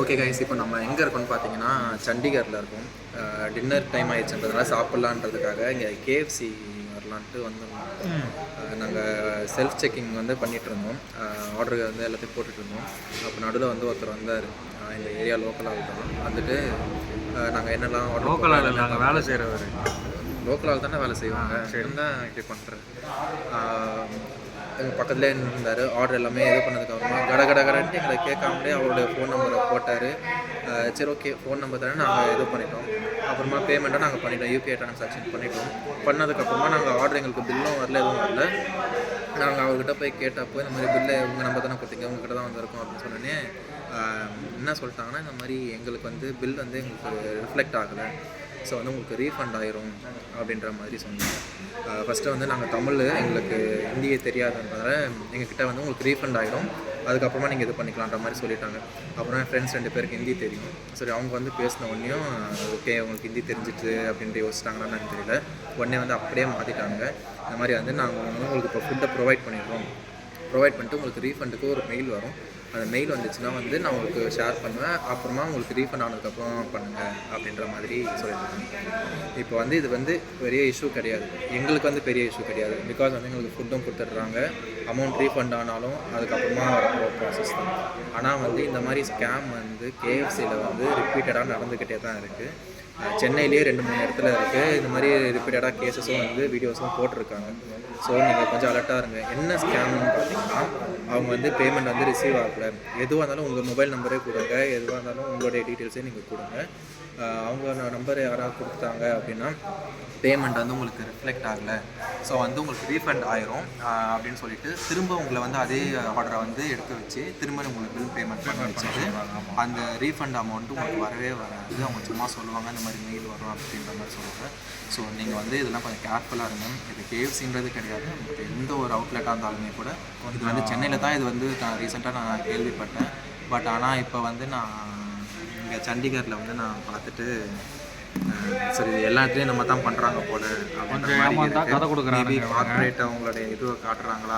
Okay guys, இப்போ நம்ம எங்கே இருக்கோம்னு பார்த்தீங்கன்னா சண்டிகரில் இருக்கோம். டின்னர் டைம் ஆயிடுச்சுன்றதுனால சாப்பிட்லான்றதுக்காக இங்கே கேஎஃப்சி வரலான்ட்டு வந்திருந்தோம். நாங்கள் செல்ஃப் செக்கிங் வந்து பண்ணிகிட்டு இருந்தோம். ஆர்டர் வந்து எல்லாத்தையும் போட்டுட்ருந்தோம். அப்போ நடுவில் வந்து ஒருத்தர் வந்தார். இந்த ஏரியா லோக்கலாக தான் வந்துட்டு நாங்கள் என்னெல்லாம் ஆர்டர் லோக்கலாக நாங்கள் வேலை செய்கிறவர் லோக்கலாக தானே வேலை செய்வாங்க. சரி தான் இப்படி பண்ணுறேன். எங்கள் பக்கத்துலேயே இருந்தார். ஆர்டர் எல்லாமே இது பண்ணதுக்கப்புறமா கடன்ட்டு எங்களை கேட்காமலே அவருடைய ஃபோன் நம்பரை போட்டார். சரி ஓகே, ஃபோன் நம்பர் தானே நாங்கள் இது பண்ணிட்டோம். அப்புறமா பேமெண்ட்டாக நாங்கள் பண்ணிட்டோம், யூபிஐ ட்ரான்சாக்ஷன் பண்ணிட்டோம். பண்ணதுக்கப்புறமா நாங்கள் ஆர்டர் எங்களுக்கு பில்லும் வரல, எதுவும் வரல. நாங்கள் அவர்கிட்ட போய் கேட்டப்போ இந்த மாதிரி பில்லை உங்கள் நம்பர் தானே கொடுத்தீங்க, உங்கள்கிட்ட தான் வந்திருக்கோம் அப்படின்னு சொன்னோன்னே என்ன சொல்லிட்டாங்கன்னா, இந்த மாதிரி எங்களுக்கு வந்து பில் வந்து எங்களுக்கு ரிஃப்ளெக்ட் ஆகலை, ஸோ வந்து உங்களுக்கு ரீஃபண்ட் ஆயிரும் அப்படின்ற மாதிரி சொன்னாங்க. ஃபஸ்ட்டு வந்து நாங்கள் தமிழ் எங்களுக்கு ஹிந்தியே தெரியாதுன்றதால எங்ககிட்ட வந்து உங்களுக்கு ரீஃபண்ட் ஆகிடும், அதுக்கப்புறமா நீங்கள் இது பண்ணிக்கலான்ற மாதிரி சொல்லிட்டாங்க. அப்புறம் என் ஃப்ரெண்ட்ஸ் 2 பேருக்கு ஹிந்தி தெரியும். சரி, அவங்க வந்து பேசின உடனேயும் ஓகே உங்களுக்கு ஹிந்தி தெரிஞ்சிட்டு அப்படின்ட்டு யோசிச்சிட்டாங்களான்னு எனக்கு தெரியல. உடனே வந்து அப்படியே மாற்றிட்டாங்க. இந்த மாதிரி வந்து நாங்கள் வந்து உங்களுக்கு இப்போ ஃபுட்டை ப்ரொவைட் பண்ணிடுறோம், ப்ரொவைட் பண்ணிட்டு உங்களுக்கு ரீஃபண்டுக்கு ஒரு மெயில் வரும். அந்த மெயில் வந்துச்சுன்னா வந்து நான் உங்களுக்கு ஷேர் பண்ணுவேன், அப்புறமா உங்களுக்கு ரீஃபண்ட் ஆனதுக்கப்புறம் பண்ணுங்கள் அப்படின்ற மாதிரி சொல்லியிருக்காங்க. இப்போ வந்து இது வந்து பெரிய இஷ்யூ கிடையாது, எங்களுக்கு வந்து பெரிய இஷ்யூ கிடையாது. பிகாஸ் வந்து எங்களுக்கு ஃபுட்டும் கொடுத்துட்றாங்க, அமௌண்ட் ரீஃபண்ட் ஆனாலும் அதுக்கப்புறமா வர ப்ராசஸ் தான். ஆனால் வந்து இந்த மாதிரி ஸ்கேம் வந்து கேஎஃப்சியில் வந்து ரிப்பீட்டடாக நடந்துக்கிட்டே தான் இருக்குது. சென்னையிலேயே 2-3 இடத்துல இருக்குது. இந்த மாதிரி ரிப்பீட்டடாக கேஸஸும் வந்து வீடியோஸும் போட்டிருக்காங்க. ஸோ நீங்கள் கொஞ்சம் அலர்ட்டாக இருங்க. என்ன ஸ்கேம்னு பார்த்தீங்கன்னா, அவங்க வந்து பேமெண்ட் வந்து ரிசீவ் ஆகலை, எதுவாக இருந்தாலும் உங்கள் மொபைல் நம்பரே கொடுங்க, எதுவாக இருந்தாலும் உங்களுடைய டீட்டெயில்ஸே நீங்கள் கொடுங்க. அவங்க நம்பர் யாராவது கொடுத்தாங்க அப்படின்னா பேமெண்ட் வந்து உங்களுக்கு ரிஃப்ளெக்ட் ஆகலை, ஸோ வந்து உங்களுக்கு ரீஃபண்ட் ஆயிரும் அப்படின்னு சொல்லிட்டு திரும்ப உங்களை வந்து அதே ஆர்டரை வந்து எடுத்து வச்சு திரும்ப உங்களுக்கு பில் பேமெண்ட் பண்ண வச்சுட்டு அந்த ரீஃபண்ட் அமௌண்ட்டு உங்களுக்கு வரவே வராது. அவங்க சும்மா சொல்லுவாங்க இந்த மாதிரி மெயில் வரும் அப்படின்ற மாதிரி சொல்லுவாங்க. ஸோ நீங்கள் வந்து இதெல்லாம் கொஞ்சம் கேர்ஃபுல்லாக இருங்க. இது கேஎஃப்சின்றது கிடையாது, எந்த ஒரு அவுட்லெட்டாக இருந்தாலுமே கூட. இது வந்து சென்னையில் தான் இது வந்து ரீசெண்டாக நான் கேள்விப்பட்டேன். பட் ஆனால் இப்போ வந்து நான் இங்கே சண்டிகரில் வந்து நான் பார்த்துட்டு சரி எல்லா இடத்துலையும் நம்ம தான் பண்ணுறாங்க போல அப்படின்ற மாதிரி கதை கொடுக்குறாங்க. கார்பரேட் அவங்களுடைய இதுவை காட்டுறாங்களா,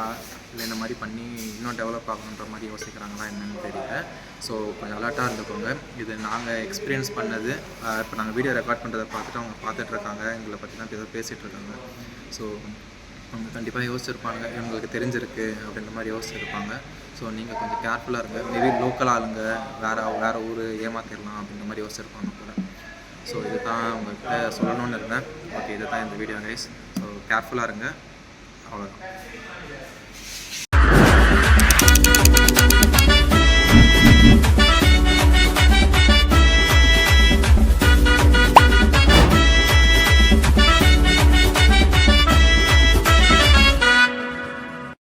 இல்லை இந்த மாதிரி பண்ணி இன்னும் டெவலப் ஆகணுன்ற மாதிரி யோசிக்கிறாங்களா என்னென்னு தெரியல. ஸோ கொஞ்சம் அலர்ட்டாக இருந்துக்கோங்க. இது நாங்கள் எக்ஸ்பீரியன்ஸ் பண்ணது. இப்போ நாங்கள் வீடியோ ரெக்கார்ட் பண்ணுறதை பார்த்துட்டு அவங்க பார்த்துட்ருக்காங்க, எங்களை பற்றி தான் ஏதோ பேசிகிட்ருக்காங்க. ஸோ அவங்க கண்டிப்பாக யோசிச்சிருப்பாங்க, இவங்களுக்கு தெரிஞ்சிருக்கு அப்படின்ற மாதிரி யோசிச்சிருப்பாங்க. ஸோ நீங்கள் கொஞ்சம் கேர்ஃபுல்லாக இருங்க. மேபி லோக்கல் ஆளுங்க வேறு ஊர் ஏமாத்திடலாம் அப்படின்ற மாதிரி யோசிச்சிருப்பாங்க போல. ஸோ இது தான் உங்கள்கிட்ட சொல்லணும்னு இருந்தேன். ஓகே, இது தான் இந்த வீடியோ கைஸ். ஸோ கேர்ஃபுல்லாக இருங்க, அவ்வளோதான்.